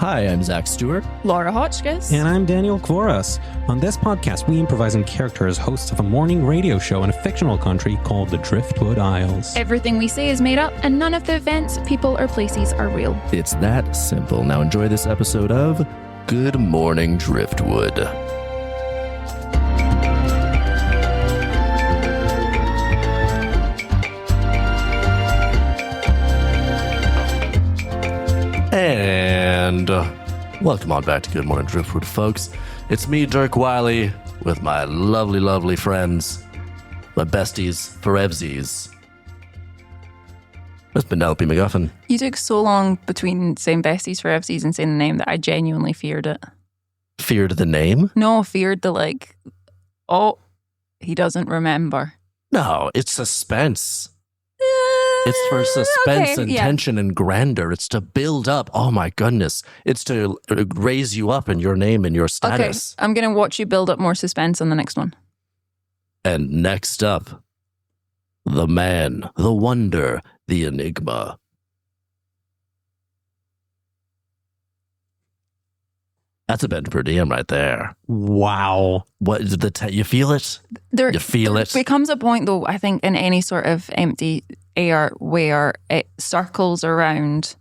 Hi, I'm Zach Stewart. Laura Hotchkiss. And I'm Daniel Kvoras. On this podcast, we improvise in character as hosts of a morning radio show in a fictional country called the Driftwood Isles. Everything we say is made up, and none of the events, people, or places are real. It's that simple. Now enjoy this episode of Good Morning Driftwood. And welcome on back to Good Morning Driftwood, folks. It's me, Dirk Wiley, with my lovely, lovely friends, my besties, forevsies. That's Penelope MacGuffin. You took so long between saying besties for FCs and saying the name that I genuinely feared it. Feared the name? No, feared the he doesn't remember. No, it's suspense. It's for suspense and tension and grandeur. It's to build up. Oh my goodness. It's to raise you up in your name and your status. Okay, I'm going to watch you build up more suspense on the next one. And next up, the man, the wonder, the enigma. That's a Bench PerDiem right there. Wow. What you feel it? You feel it? There becomes a point, though, I think, in any sort of empty air where it circles around,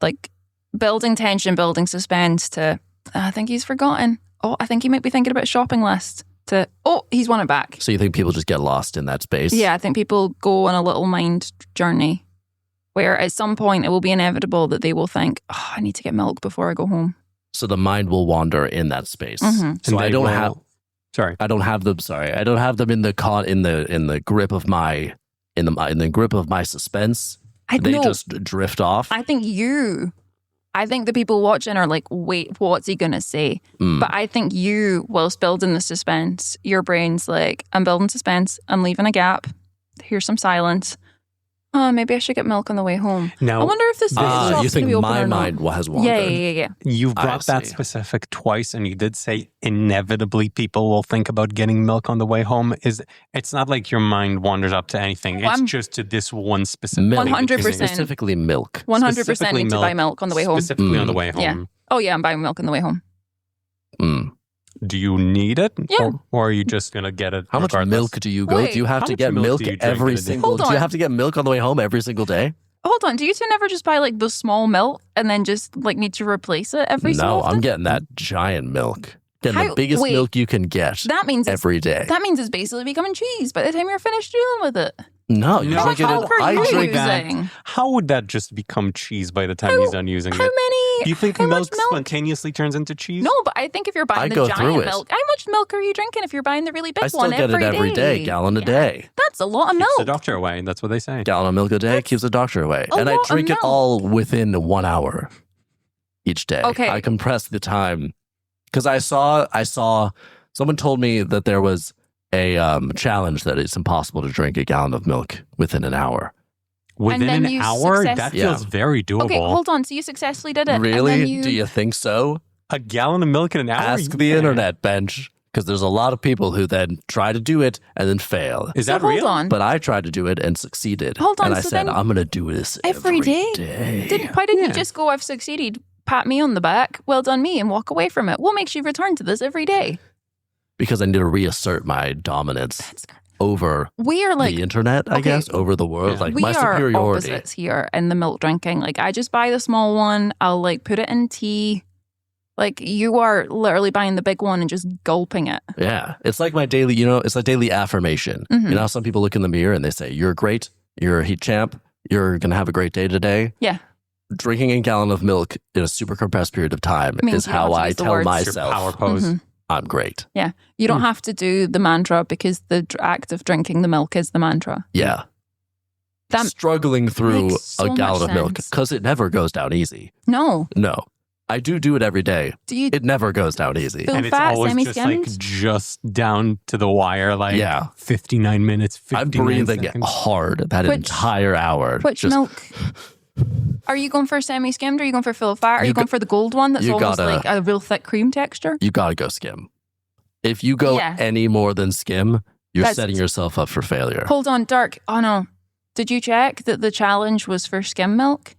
like building tension, building suspense to, I think he's forgotten. Oh, I think he might be thinking about a shopping list to, he's won it back. So you think people just get lost in that space? Yeah, I think people go on a little mind journey where at some point it will be inevitable that they will think, I need to get milk before I go home. So the mind will wander in that space. Mm-hmm. So I don't have. Sorry, I don't have them. Sorry, I don't have them in the grip of my in the grip of my suspense. They just drift off. I think the people watching are like, wait, what's he gonna say? But I think you, whilst building the suspense, your brain's like, I'm building suspense. I'm leaving a gap. Here's some silence. Maybe I should get milk on the way home. Now, I wonder if this shop's you think be open my or not. mind has wandered? Yeah. You've brought that specific twice, and you did say inevitably people will think about getting milk on the way home. It's not like your mind wanders up to anything. It's just to this one specific Milk. 100%. Specifically milk. 100% need to buy milk on the way home. Specifically on the way home. Yeah. Oh yeah, I'm buying milk on the way home. Do you need it? Yeah. Or are you just going to get it How regardless? much milk do you go? Wait, do you have to get milk every single? Do you have to get milk on the way home every single day? Hold on, do you two never just buy like the small milk and then just like need to replace it every so often? No, I'm getting that giant milk. Getting the biggest milk you can get. That means every day. That means it's basically becoming cheese by the time you're finished dealing with it. No, you drink it. I drink that. How would that just become cheese by the time he's done using it? Do you think milk spontaneously turns into cheese? No, but I think if you're buying the giant milk, how much milk are you drinking if you're buying the really big one every day? I still get it every day, gallon a day. That's a lot of milk. Keeps the doctor away, that's what they say. Gallon of milk a day keeps the doctor away. And I drink it all within 1 hour each day. Okay. I compress the time. Because I saw, someone told me that there was a challenge that it's impossible to drink a gallon of milk within an hour. Within an hour? That feels very doable. Okay, hold on. So you successfully did it. Really? Do you think so? A gallon of milk in an hour? Ask the internet, Bench. Because there's a lot of people who then try to do it and then fail. Is that real? Hold on. But I tried to do it and succeeded. Hold on. And I said, I'm going to do this every day. Why didn't you just go, I've succeeded, pat me on the back, well done me, and walk away from it? What makes you return to this every day? Because I need to reassert my dominance over the internet, I guess, over the world. Yeah. Like my superiority. We are opposites here in the milk drinking. Like I just buy the small one. I'll like put it in tea. Like you are literally buying the big one and just gulping it. Yeah. It's like my daily, it's like daily affirmation. Mm-hmm. You know how some people look in the mirror and they say, you're great, you're a heat champ, you're going to have a great day today. Yeah. Drinking a gallon of milk in a super compressed period of time is how I tell myself. Power pose. Mm-hmm. I'm great. Yeah. You don't have to do the mantra because the act of drinking the milk is the mantra. Yeah. Struggling through so a gallon of milk sense. because it never goes down easy. No. I do it every day. It never goes down easy. Full and it's fat, always just down to the wire, 59 minutes, 59 I'm breathing seconds. hard that entire hour. Which milk? Are you going for semi-skimmed or are you going for full fat? Are you going for the gold one that's almost like a real thick cream texture? You got to go skim. If you go any more than skim, you're setting yourself up for failure. Hold on, Dirk. Oh no. Did you check that the challenge was for skim milk?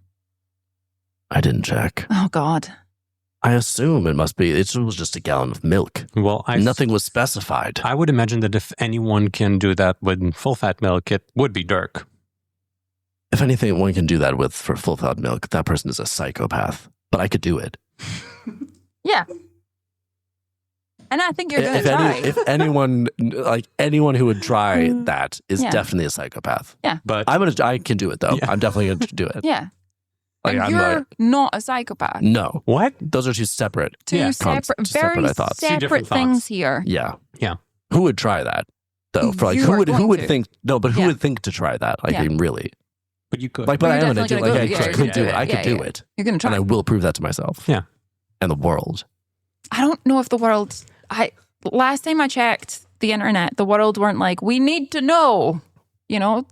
I didn't check. Oh, God. I assume it must be. It was just a gallon of milk. Well, nothing was specified. I would imagine that if anyone can do that with full-fat milk, it would be Dirk. If anything, one can do that for full-fat milk. That person is a psychopath. But I could do it. Yeah. And I think you're going to try. If anyone who would try that is definitely a psychopath. Yeah. But I can do it though. Yeah. I'm definitely going to do it. Yeah. You're not a psychopath. No. What? Those are two separate. Very separate thoughts. Separate things here. Yeah. Yeah. Who would try that though? For who would think? No, but who would think to try that? Really. But you could. But I am going to do it. I could do it. I could do it. You're going to try. And I will prove that to myself. Yeah. And the world. I don't know if the world. Last time I checked the internet, the world weren't like, we need to know.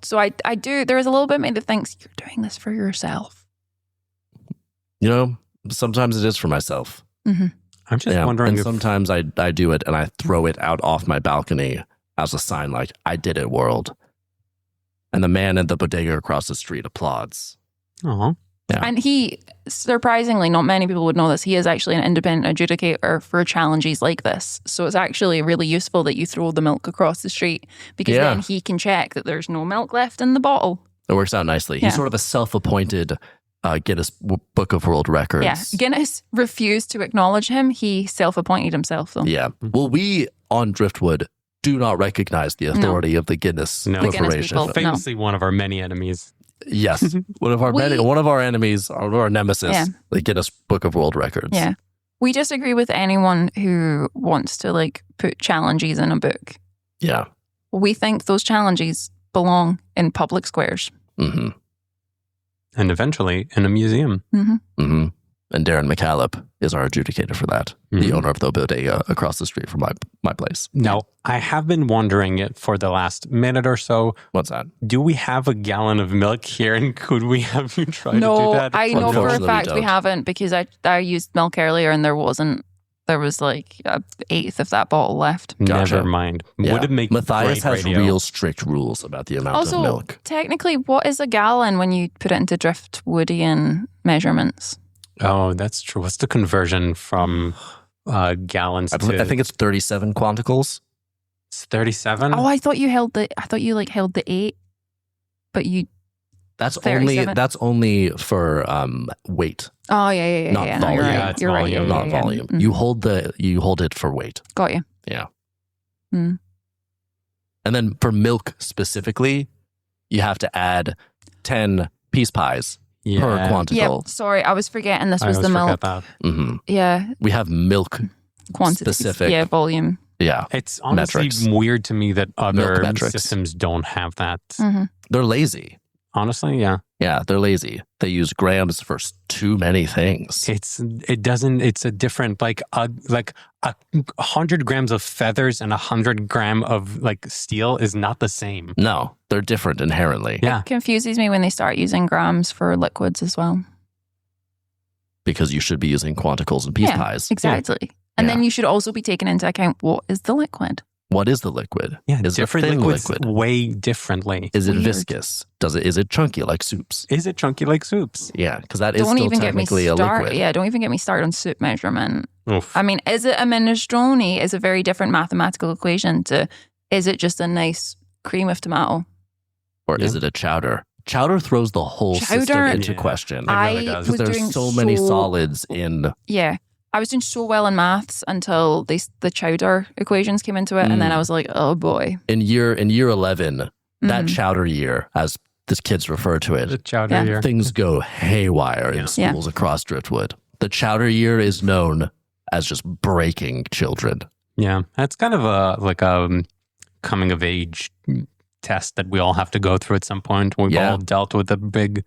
So I do. There is a little bit of me that thinks you're doing this for yourself. Sometimes it is for myself. Mm-hmm. I'm just wondering. And sometimes I do it and I throw it out off my balcony as a sign, like, I did it, world. And the man at the bodega across the street applauds. Oh. Yeah. And he, surprisingly, not many people would know this, he is actually an independent adjudicator for challenges like this. So it's actually really useful that you throw the milk across the street because then he can check that there's no milk left in the bottle. It works out nicely. He's sort of a self-appointed Guinness Book of World Records. Yeah, Guinness refused to acknowledge him. He self-appointed himself, though. Yeah. Well, we on Driftwood do not recognize the authority of the Guinness Corporation. Famously one of our many enemies. Yes. one of our enemies, our nemesis, the Guinness Book of World Records. Yeah. We disagree with anyone who wants to put challenges in a book. Yeah. We think those challenges belong in public squares. Mm-hmm. And eventually in a museum. Mm-hmm. Mm-hmm. And Darren McCallop is our adjudicator for that, the owner of the bodega across the street from my place. Now, I have been wondering it for the last minute or so. What's that? Do we have a gallon of milk here, and could we have you try to do that? No, I know for a fact we haven't, because I used milk earlier and there was like an eighth of that bottle left. Gotcha. Never mind. Yeah. Would it make Matthias great has radio? real strict rules about the amount of milk. Technically, what is a gallon when you put it into Driftwoodian measurements? Oh, that's true. What's the conversion from gallons to? I think it's 37 quanticles. It's 37. Oh, I thought you held the 8, but you. That's only for weight. Oh yeah. Not volume. You're right. Yeah, it's You're volume. right. Not volume. Mm-hmm. You hold it for weight. Got you. Yeah. Mm. And then for milk specifically, you have to add 10 peace pies per quanticle. Yeah, sorry, I was forgetting this was the milk. Mm-hmm. Yeah. We have milk quantity specific. Yeah, volume. Yeah. It's honestly metrics. weird to me that other metrics. systems don't have that. Mm-hmm. They're lazy. Honestly, yeah. Yeah, they're lazy. They use grams for too many things. It's a different, like 100 grams of feathers and 100 gram of steel is not the same. No, they're different inherently. Yeah. It confuses me when they start using grams for liquids as well. Because you should be using quanticles and peace pies. Exactly. Yeah. And then you should also be taking into account what is the liquid. What is the liquid? Yeah, is different it liquids liquid? weigh differently. Is it viscous? Is it chunky like soups? Is it chunky like soups? Yeah, because that is still technically a liquid. Yeah, don't even get me started on soup measurement. Oof. I mean, is it a minestrone? Is a very different mathematical equation to is it just a nice cream of tomato? Or is it a chowder? Chowder throws the whole system into question. It really does. Because there's so many solids in... Yeah. I was doing so well in maths until the Chowder equations came into it, and then I was like, "Oh boy!" In year 11, that Chowder year, as the kids refer to it, the Chowder year, things go haywire in schools across Driftwood. The Chowder year is known as just breaking children. Yeah, that's kind of a coming of age test that we all have to go through at some point. We've all dealt with a big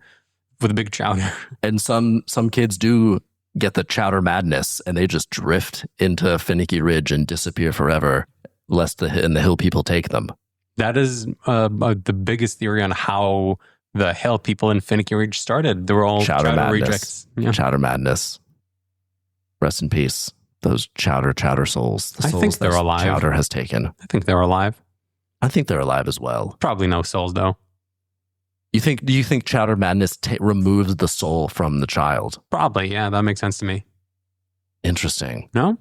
chowder, and some kids do get the chowder madness, and they just drift into Finicky Ridge and disappear forever, lest the hill people take them. That is the biggest theory on how the hill people in Finicky Ridge started. They were all chowder rejects. Yeah. Chowder madness. Rest in peace. Those chowder souls. The souls I think they're alive. Chowder has taken. I think they're alive. I think they're alive as well. Probably no souls, though. Do you think Chowder Madness removes the soul from the child? Probably, yeah. That makes sense to me. Interesting. No?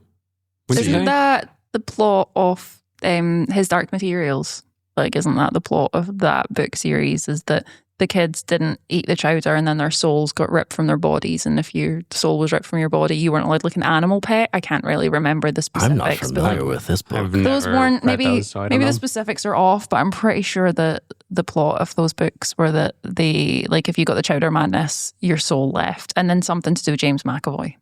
Isn't that the plot of his Dark Materials? Like, isn't that the plot of that book series? Is that the kids didn't eat the chowder and then their souls got ripped from their bodies, and if your soul was ripped from your body, you weren't allowed like an animal pet. I can't really remember the specifics. I'm not familiar with this book. Those weren't maybe the specifics are off, but I'm pretty sure that the plot of those books were that they, like, if you got the Chowder Madness, your soul left, and then something to do with James McAvoy.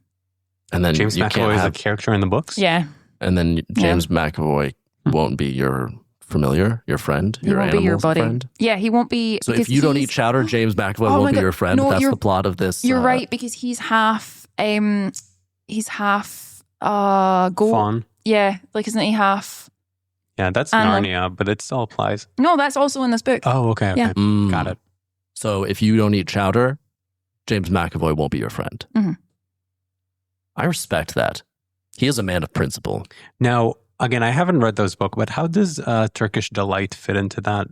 And then James McAvoy is a character in the books. Yeah, and then James McAvoy won't be your familiar, your friend, your animal your buddy. friend. Yeah, he won't be. So if you don't eat chowder, James McAvoy won't be your friend. No, that's the plot of this. You're right, because he's half goat. Fawn. Yeah, like, isn't he half? Yeah, that's Narnia, but it still applies. No, that's also in this book. Oh, okay. Yeah. Got it. So if you don't eat chowder, James McAvoy won't be your friend. Mm-hmm. I respect that. He is a man of principle. Now, again, I haven't read those books, but how does Turkish Delight fit into that?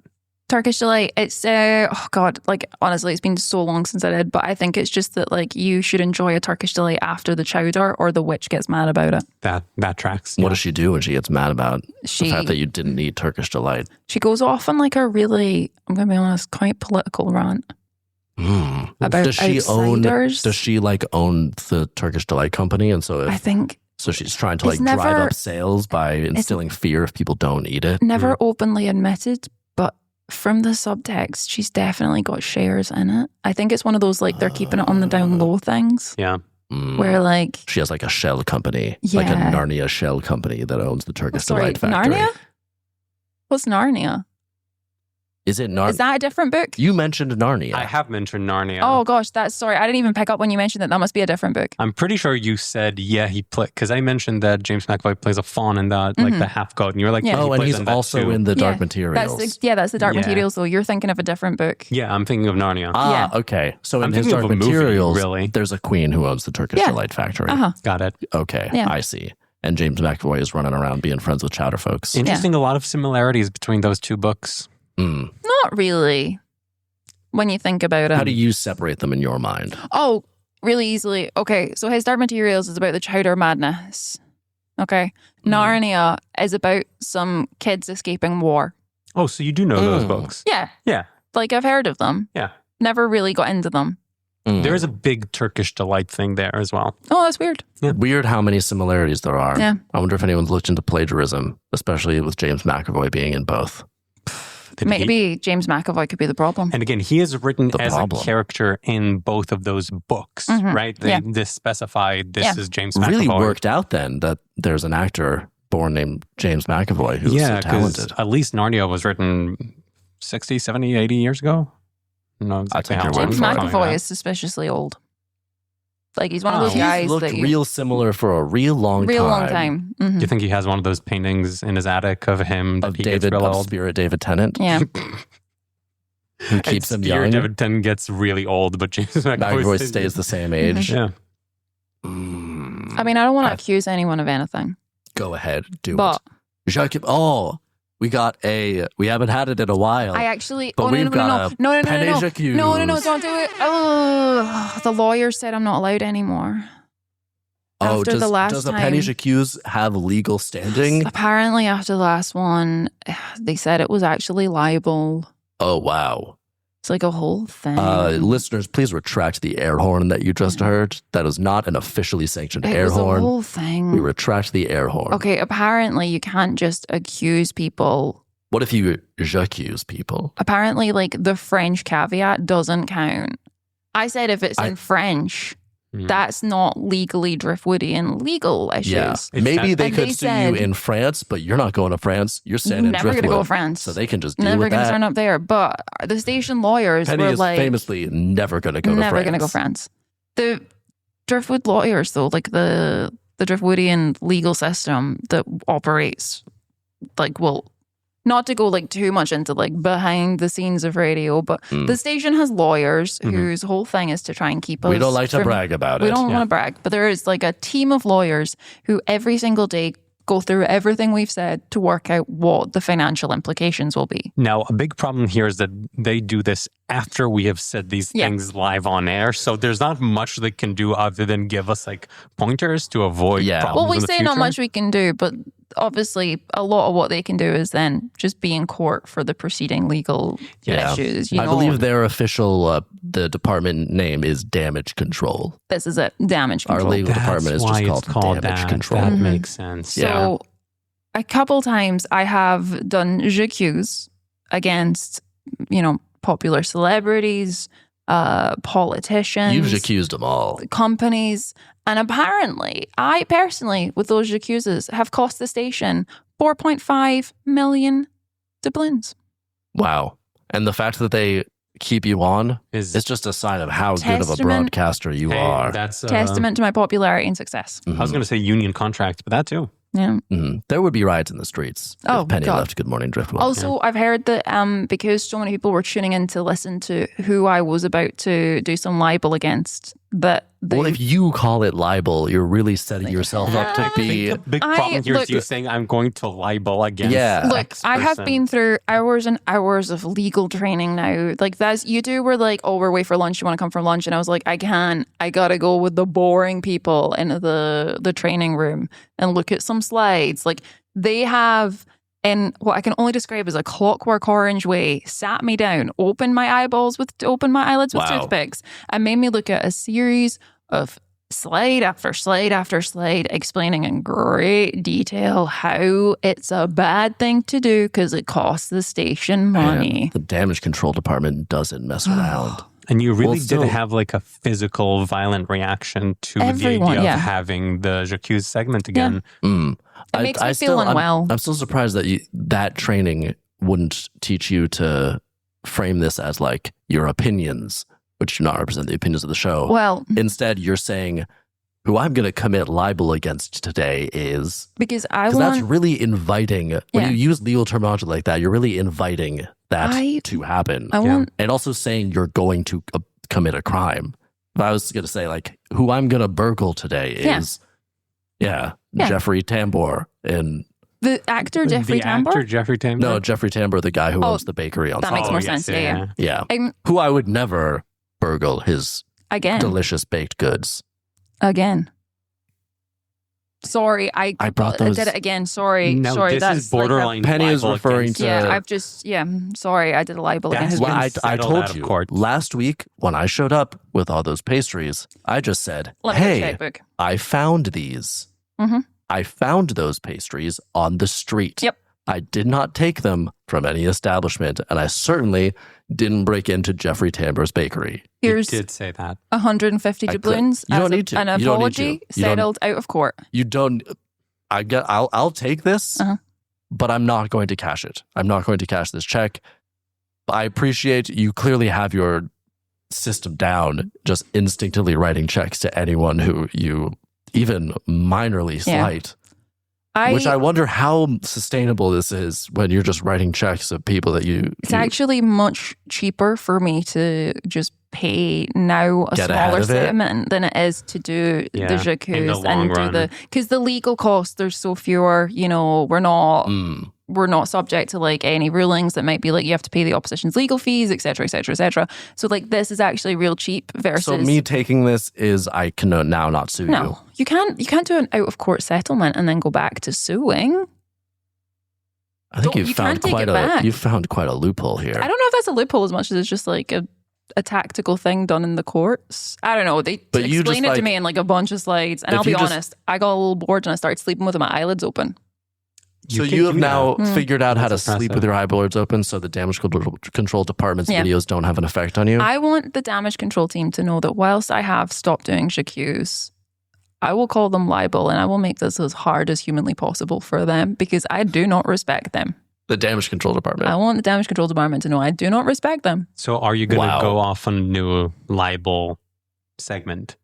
Turkish Delight, it's, oh God, like, honestly, it's been so long since I did, but I think it's just that, like, you should enjoy a Turkish Delight after the chowder, or the witch gets mad about it. That tracks. What does she do when she gets mad about the fact that you didn't eat Turkish Delight? She goes off on, like, a really, I'm going to be honest, quite political rant. About does she outsiders. Does she, like, own the Turkish Delight company? And so I think... So she's trying to, like, drive up sales by instilling fear if people don't eat it? Never openly admitted, but from the subtext, she's definitely got shares in it. I think it's one of those, like, they're keeping it on the down low things. Yeah. Where, like... She has, like, a shell company. Like a Narnia shell company that owns the Turkish Delight factory. Narnia? What's Narnia? Is it Narnia? Is that a different book? You mentioned Narnia. I have mentioned Narnia. Oh gosh, sorry. I didn't even pick up when you mentioned that. That must be a different book. I'm pretty sure you said, he played, because I mentioned that James McAvoy plays a fawn in that, like the half goat, and you were like, oh, and he's also in the Dark Materials. That's the Dark Materials, though. You're thinking of a different book. Yeah, I'm thinking of Narnia. Okay. So in his Dark Materials, there's a queen who owns the Turkish Delight factory. Got it. Okay, I see. And James McAvoy is running around being friends with chowder folks. Interesting, a lot of similarities between those two books. Not really, when you think about it. How do you separate them in your mind? Oh, really easily. Okay, so his Dark Materials is about the Chowder Madness. Okay. Narnia is about some kids escaping war. Oh, so you do know those books? Yeah. Yeah. Like, I've heard of them. Yeah. Never really got into them. There is a big Turkish Delight thing there as well. Oh, that's weird. Yeah. Weird how many similarities there are. Yeah. I wonder if anyone's looked into plagiarism, especially with James McAvoy being in both. Maybe James McAvoy could be the problem. And again, he is written as a character in both of those books, right? They specify this is James McAvoy. Really worked out then that there's an actor born named James McAvoy who's so talented. At least Narnia was written 60, 70, 80 years ago. No, exactly how James McAvoy is suspiciously old. Like, he's one of those guys looked that real similar for a real long time. Mm-hmm. Do you think he has one of those paintings in his attic of him of Spirit David Tennant? Yeah. Who keeps him young? David Tennant gets really old, but James McAvoy stays the same age. Yeah. I mean, I don't want to accuse anyone of anything. Go ahead, do it. We haven't had it in a while. I actually, but we've got no, don't do it. Oh, the lawyer said I'm not allowed anymore. After the last does a time, Penny J'accuse have legal standing? Apparently, after the last one, they said it was actually libel. Oh, wow. It's like a whole thing. Listeners, please retract the air horn that you just heard. That is not an officially sanctioned air horn. It was a whole thing. We retract the air horn. Okay, apparently you can't just accuse people. What if you j'accuse people? Apparently, like, the French caveat doesn't count. I said if it's in French, that's not legally Driftwoodian legal issues. Yeah. Maybe they could sue you in France, but you're not going to France. You're staying in Driftwood. Never going to go to France. So they can just deal never with that. Never going to turn up there. But the station lawyers Penny were is like... famously never going to go to France. Never going to go to France. The Driftwood lawyers, though, like the Driftwoodian legal system that operates, like, well... Not to go like too much into like behind the scenes of radio, but the station has lawyers whose whole thing is to try and keep us. We don't like to brag about it. We don't want to brag, but there is like a team of lawyers who every single day go through everything we've said to work out what the financial implications will be. Now, a big problem here is that they do this after we have said these things live on air. So there's not much they can do other than give us like pointers to avoid problems. Well, we in the say future. not much we can do, but obviously a lot of what they can do is then just be in court for the preceding legal issues. I believe their official, the department name is damage control. This is it, damage control. Our legal department is just called damage control. That makes sense. So a couple times I have done j'accuse against, popular celebrities, politicians. You've accused them all. Companies. And apparently, I personally, with those j'accuses, have cost the station 4.5 million doubloons. Wow. And the fact that they keep you on is just a sign of how good of a broadcaster you are. That's testament to my popularity and success. I was going to say union contract, but that too. Yeah. There would be riots in the streets if Penny left Good Morning Driftwood. Also, I've heard that because so many people were tuning in to listen to who I was about to do some libel against, well, if you call it libel, you're really setting yourself up to be... The big problem here is you saying I'm going to libel against Look, I have been through hours and hours of legal training now. Like you two were like, oh, we're away for lunch. You want to come for lunch? And I was like, I got to go with the boring people into the training room and look at some slides. Like they have... in what I can only describe as a clockwork orange way, sat me down, opened my eyelids with toothpicks, and made me look at a series of slide after slide after slide, explaining in great detail how it's a bad thing to do because it costs the station money. Man, the damage control department doesn't mess around. And you really did have like a physical, violent reaction to the idea of having the j'accuse segment again. Yeah. It makes me feel unwell. I'm still surprised that that training wouldn't teach you to frame this as like your opinions, which do not represent the opinions of the show. Well, instead, you're saying who I'm going to commit libel against today is... Because that's really inviting. When you use legal terminology like that, you're really inviting that to happen. And also saying you're going to commit a crime. If I was going to say like who I'm going to burgle today is... Jeffrey Tambor and the actor Jeffrey Tambor. No, Jeffrey Tambor, the guy who owns the bakery on. That makes more sense. Yeah. Who I would never burgle his delicious baked goods again. Sorry, I brought those. I did it again. Sorry, no, sorry. This is borderline. Penny is referring to. Sorry, I did a libel against. Well, I told you last week when I showed up with all those pastries, I just said, "Hey, I found these. Mm-hmm. I found those pastries on the street. Yep. I did not take them from any establishment, and I certainly didn't break into Jeffrey Tambor's bakery." You did say that. 150 doubloons. You don't need to. An apology settled out of court. You don't. I'll take this, but I'm not going to cash it. I'm not going to cash this check. I appreciate you clearly have your system down, just instinctively writing checks to anyone who you even minorly slight. Which I wonder how sustainable this is when you're just writing checks of people that you... It's actually much cheaper for me to just pay now a smaller settlement than it is to do the j'accuse and do the... Because the legal costs, there's so fewer, we're not subject to like any rulings that might be like you have to pay the opposition's legal fees, etc., etc., etc. So like this is actually real cheap versus... So me taking this is I can now not sue you. No, you can't do an out of court settlement and then go back to suing. I think you found quite a loophole here. I don't know if that's a loophole as much as it's just like a tactical thing done in the courts. I don't know. They explained it to me in like a bunch of slides, and I'll be honest, I got a little bored and I started sleeping with my eyelids open. So you have now figured out how to sleep with your eyelids open so the damage control department's videos don't have an effect on you? I want the damage control team to know that whilst I have stopped doing j'accuse, I will call them libel and I will make this as hard as humanly possible for them because I do not respect them. The damage control department. I want the damage control department to know I do not respect them. So are you going to go off on a new libel segment?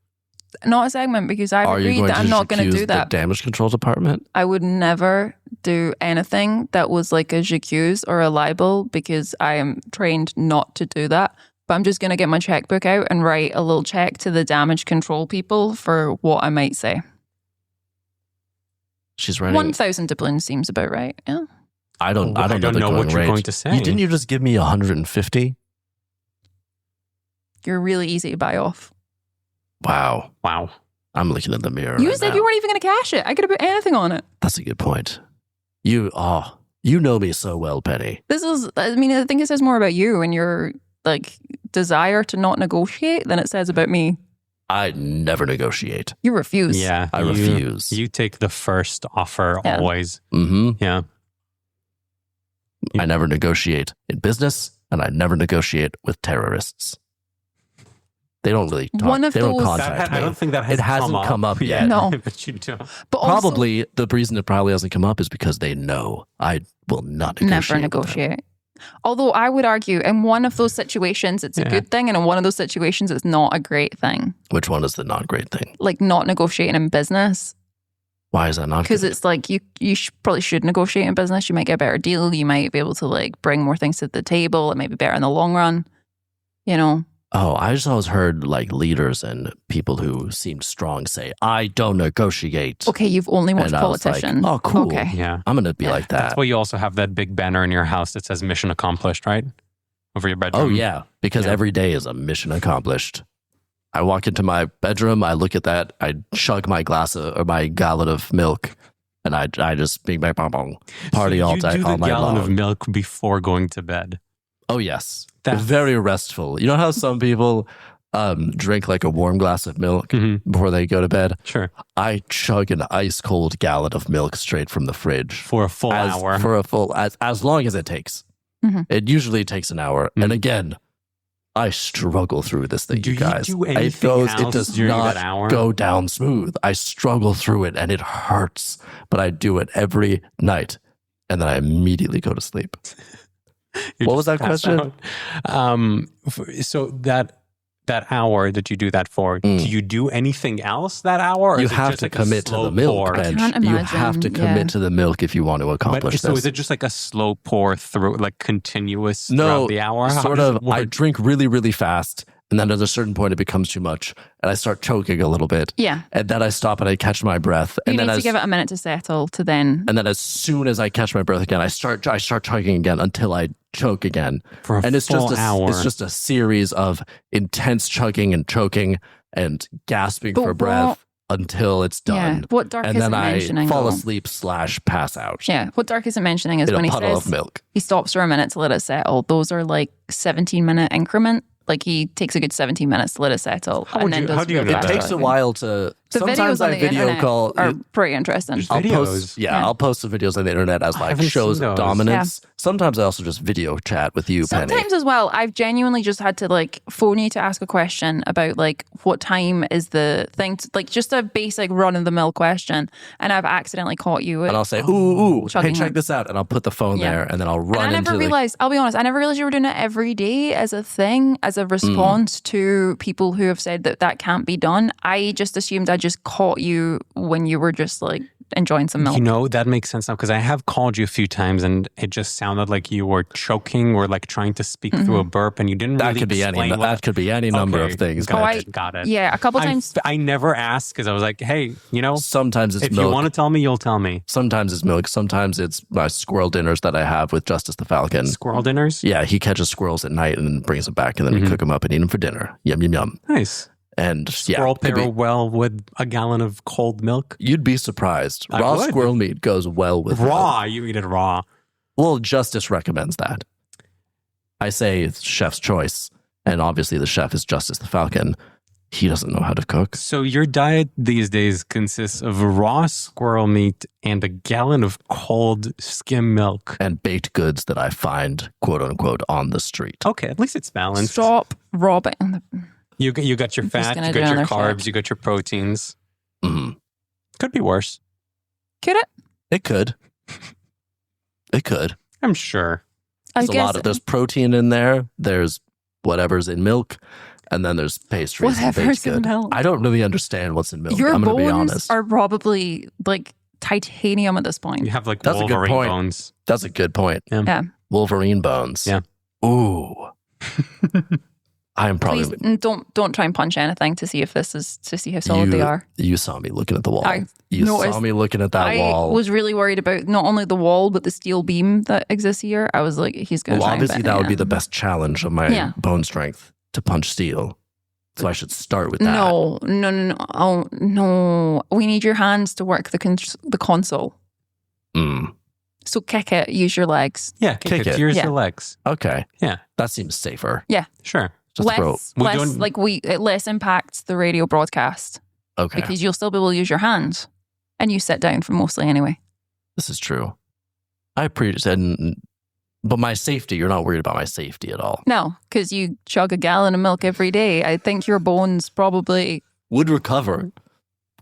Not a segment because I've agreed that I'm not going to do that. The damage control department? I would never do anything that was like a j'accuse or a libel because I am trained not to do that. But I'm just going to get my checkbook out and write a little check to the damage control people for what I might say. She's running 1,000 doubloons seems about right. Yeah. I don't know what you're rate. going to say. Didn't you just give me 150? You're really easy to buy off. Wow. Wow. I'm looking at the mirror. You said you weren't even going to cash it. I could have put anything on it. That's a good point. You know me so well, Penny. I think it says more about you and your like desire to not negotiate than it says about me. I never negotiate. You refuse. Yeah. I refuse. You take the first offer always. Mm-hmm. Yeah. I never negotiate in business, and I never negotiate with terrorists. They don't really talk. They don't contact me. I don't think that has hasn't come up yet. No. But you do. But Probably the reason it probably hasn't come up is because they know I will not negotiate. Never negotiate. Although I would argue in one of those situations it's a good thing, and in one of those situations it's not a great thing. Which one is the not great thing? Like not negotiating in business. Why is that not good? Because it's like you probably should negotiate in business. You might get a better deal. You might be able to like bring more things to the table. It might be better in the long run. You know? Oh, I just always heard like leaders and people who seemed strong say, I don't negotiate. Okay, you've only watched Politician. Like, oh, cool. Okay. Yeah. I'm going to be like that. That's why you also have that big banner in your house that says mission accomplished, right? Over your bedroom. Oh, yeah. Because every day is a mission accomplished. I walk into my bedroom, I look at that, I chug my my gallon of milk, and I just bing bang bong bong party all day, all night long. You do the gallon of milk before going to bed. Oh, yes. That's very restful. You know how some people drink like a warm glass of milk before they go to bed? Sure. I chug an ice cold gallon of milk straight from the fridge. For a full hour. As long as it takes. Mm-hmm. It usually takes an hour. Mm-hmm. And again, I struggle through this thing, you guys. Do anything else it does during not that hour? Go down smooth. I struggle through it and it hurts, but I do it every night. And then I immediately go to sleep. What was that question? So that hour that you do that for, do you do anything else that hour? Or you is have it just to like commit to the milk, Bench. You have to commit to the milk if you want to accomplish this. So is it just like a slow pour through, like continuous throughout the hour? Sort of. I drink really, really fast. And then at a certain point, it becomes too much. And I start choking a little bit. Yeah. And then I stop and I catch my breath. You and need then to give it a minute to settle to then. And then as soon as I catch my breath again, I start choking again until I choke again. For a full hour. It's just a series of intense chugging and choking and gasping for breath until it's done. Yeah. What Dirk isn't mentioning. And then I fall asleep / pass out. Yeah. What Dirk isn't mentioning is in when he puddle says of milk. He stops for a minute to let it settle. Those are like 17-minute increment. Like he takes a good 17 minutes to let it settle. How do you it takes a while to... The sometimes videos on I the video internet call... are pretty interesting. I'll post the videos on the internet as like shows of dominance. Yeah. Sometimes I also just video chat with you, Penny. Sometimes as well, I've genuinely just had to like phone you to ask a question about like what time is the thing, like just a basic run-of-the-mill question, and I've accidentally caught you. And I'll say, ooh, hey, check this out, and I'll put the phone there, and then I'll run into I'll be honest, I never realized you were doing it every day as a thing, as a response to people who have said that can't be done. I just assumed I just caught you when you were just like enjoying some milk. You know, that makes sense now because I have called you a few times and it just sounded like you were choking or like trying to speak through a burp and you didn't really explain that could be any number of things. Got it. Yeah, a couple times. I never asked because I was like, hey, you know, sometimes it's if milk. You want to tell me, you'll tell me. Sometimes it's milk. Sometimes it's my squirrel dinners that I have with Justice the Falcon. Squirrel dinners? Yeah, he catches squirrels at night and then brings them back and then we cook them up and eat them for dinner. Yum, yum, yum. Nice. And squirrel pair well with a gallon of cold milk. You'd be surprised. Raw squirrel meat goes well with raw. Milk. You eat it raw. Well, Justice recommends that. I say it's chef's choice, and obviously the chef is Justice the Falcon. He doesn't know how to cook. So your diet these days consists of raw squirrel meat and a gallon of cold skim milk and baked goods that I find, quote unquote, on the street. Okay, at least it's balanced. Stop robbing. You got your fat, you got your carbs, you got your proteins. Mm-hmm. Could be worse. Could it? It could. It could. I'm sure. There's protein in there. There's whatever's in milk. And then there's pastries. Whatever's in milk. I don't really understand what's in milk. Your I'm going to be bones honest. are probably like titanium at this point. You have like Wolverine bones. That's a good point. Yeah. Wolverine bones. Yeah. Ooh. I'm probably... Please don't try and punch anything to see how solid they are. You saw me looking at the wall. You saw me looking at that wall. I was really worried about not only the wall, but the steel beam that exists here. I was like, he's going to try obviously that would be the best challenge of my bone strength, to punch steel. So I should start with that. No. Oh, no. We need your hands to work the console. So kick it, use your legs. Yeah, kick it. Use your legs. Okay. Yeah. That seems safer. Yeah. Sure. Less impacts the radio broadcast. Okay. Because you'll still be able to use your hands. And you sit down for mostly anyway. This is true. I appreciate, but my safety, you're not worried about my safety at all. No, because you chug a gallon of milk every day. I think your bones probably would recover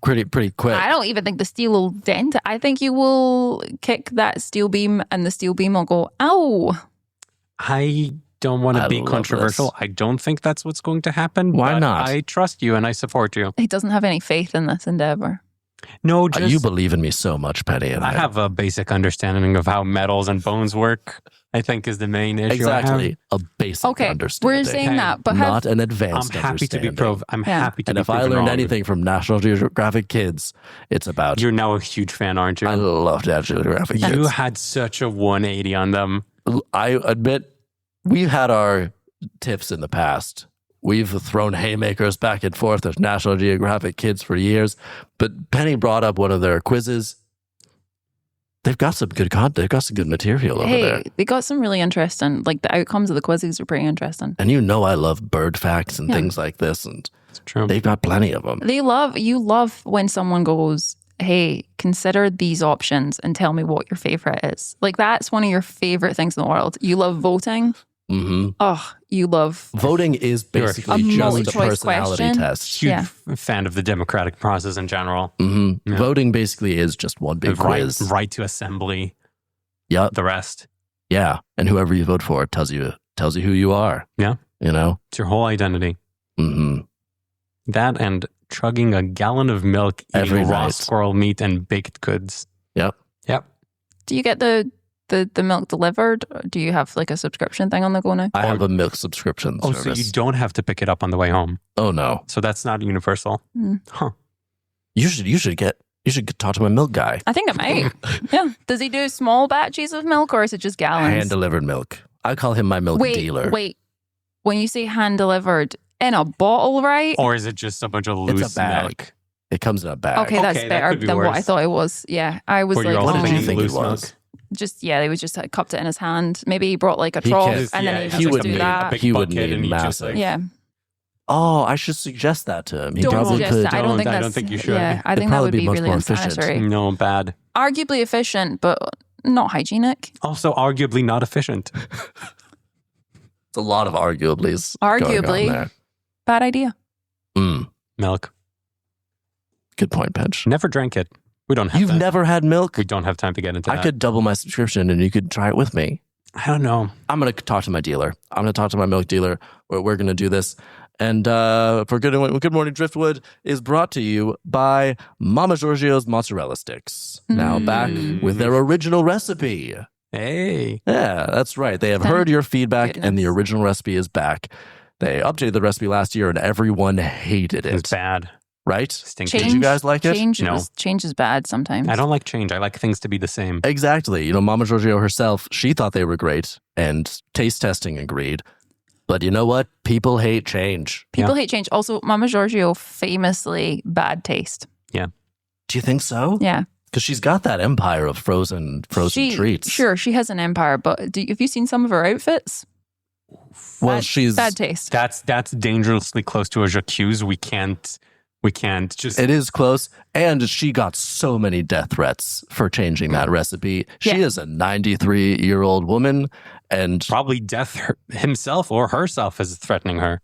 pretty quick. I don't even think the steel will dent it. I think you will kick that steel beam and the steel beam will go, ow. I don't want to be controversial. I don't think that's what's going to happen. Why not? I trust you and I support you. He doesn't have any faith in this endeavor. No, you believe in me so much, Penny. And I have a basic understanding of how metals and bones work, I think, is the main issue. Exactly. A basic understanding. We're saying that, but not an advanced I'm happy to be understanding. happy to and be if I learned anything from National Geographic Kids, it's about... You're now a huge fan, aren't you? I love National Geographic Kids. You had such a 180 on them. I admit, we've had our tiffs in the past. We've thrown haymakers back and forth with National Geographic Kids for years, but Penny brought up one of their quizzes. They've got some good content. They've got some good material over there. They got some really interesting, like the outcomes of the quizzes are pretty interesting. And you know I love bird facts and things like this, and it's true. They've got plenty of them. You love when someone goes, hey, consider these options and tell me what your favorite is. Like that's one of your favorite things in the world. You love voting. Mm-hmm. Oh, you love... Voting is basically just a personality test. Huge fan of the democratic process in general. Mm-hmm. Yeah. Voting basically is just one big quiz. Right to assembly. Yep. The rest. Yeah. And whoever you vote for tells you who you are. Yeah. You know? It's your whole identity. Mm-hmm. That and chugging a gallon of milk, eating raw squirrel meat and baked goods. Yep. Do you get the milk delivered? Or do you have like a subscription thing on the go now? I have a milk subscription service. So you don't have to pick it up on the way home? Oh, no. So that's not universal? Huh. You should talk to my milk guy. I think I might. Yeah. Does he do small batches of milk or is it just gallons? Hand-delivered milk. I call him my milk dealer. Wait. When you say hand-delivered, in a bottle, right? Or is it just a bunch of loose milk? It comes in a bag. Okay, that's better than what I thought it was. Yeah. I was like, what did you think it was? They would just cupped it in his hand. Maybe he brought like a trough and then he would do that. He would need massive. Yeah. Oh, I should suggest that to him. He don't probably suggest could. That. I don't think you should. Yeah, I think that would be really unsanitary. No, bad. Arguably efficient, but not hygienic. Also, arguably not efficient. It's a lot of arguablys. Arguably, bad idea. Milk. Good point, Pench. Never drank it. We don't have You've never had milk? We don't have time to get into that. I could double my subscription and you could try it with me. I don't know. I'm going to talk to my dealer. I'm going to talk to my milk dealer. We're going to do this. And for Good Morning Driftwood is brought to you by Mama Giorgio's mozzarella sticks. Now back with their original recipe. Hey. Yeah, that's right. They have heard your feedback and the original recipe is back. They updated the recipe last year and everyone hated it. It's bad. Right? Stinky. Did you guys like it? Change is bad sometimes. I don't like change. I like things to be the same. Exactly. Mama Giorgio herself, she thought they were great and taste testing agreed. But you know what? People hate change. People hate change. Also, Mama Giorgio famously bad taste. Yeah. Do you think so? Yeah. Because she's got that empire of frozen treats. Sure, she has an empire, but have you seen some of her outfits? Well, she's bad taste. That's dangerously close to a j'accuse. We can't just... It is close. And she got so many death threats for changing that recipe. She is a 93-year-old woman and... Probably death himself or herself is threatening her.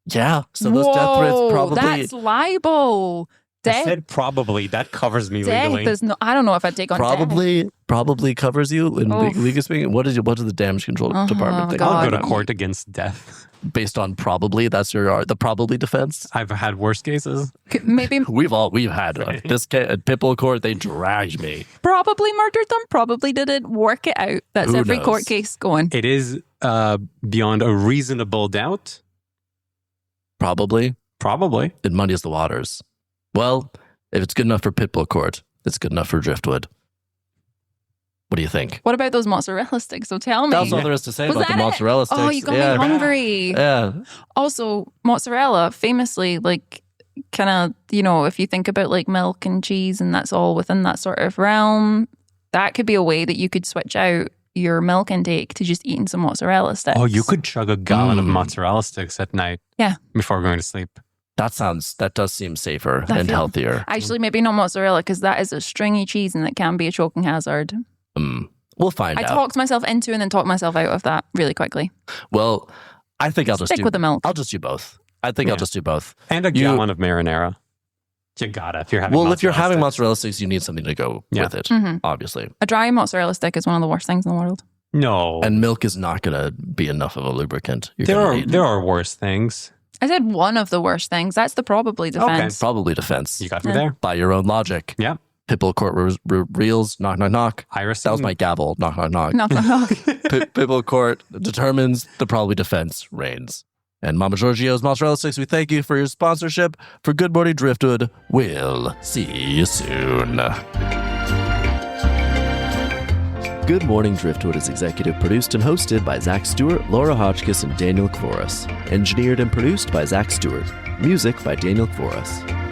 Yeah. So those death threats probably... That's libel. I said probably. That covers me legally. I don't know if I'd take on Probably covers you in legally speaking. What does the damage control department think? I'll go to court against death. Based on probably, that's the probably defense. I've had worse cases. Maybe we've had this case at Pitbull Court. They dragged me. Probably murdered them. Probably didn't work it out. That's every court case going. It is beyond a reasonable doubt Probably. It muddies the waters. Well, if it's good enough for Pitbull Court, it's good enough for Driftwood. What do you think? What about those mozzarella sticks? So tell me. That's all there is to say about the mozzarella sticks. Oh, you got me hungry. Yeah. Also, mozzarella, famously, like, kind of, if you think about like milk and cheese and that's all within that sort of realm, that could be a way that you could switch out your milk intake to just eating some mozzarella sticks. Oh, you could chug a gallon of mozzarella sticks at night. Yeah. Before going to sleep. That does seem safer and healthier. Actually, maybe not mozzarella, because that is a stringy cheese and it can be a choking hazard. We'll find out. I talked myself into and then talked myself out of that really quickly. Well, I think I'll just stick with the milk. I'll just do both. I think I'll just do both. And a gallon of marinara. You gotta if you're having Well, if you're having mozzarella sticks, you need something to go with it, obviously. A dry mozzarella stick is one of the worst things in the world. No. And milk is not going to be enough of a lubricant. There are worse things. I said one of the worst things. That's the probably defense. Okay. Probably defense. You got me there. By your own logic. Yeah. Pitbull Court reels, knock, knock, knock. Iris. That was my gavel, knock, knock, knock. Knock, knock, knock. Pitbull Court determines the probably defense reigns. And Mama Giorgio's Mozzarella Sticks, we thank you for your sponsorship. For Good Morning Driftwood, we'll see you soon. Good Morning Driftwood is executive produced and hosted by Zach Stewart, Laura Hotchkiss, and Daniel Kvoras. Engineered and produced by Zach Stewart. Music by Daniel Kvoras.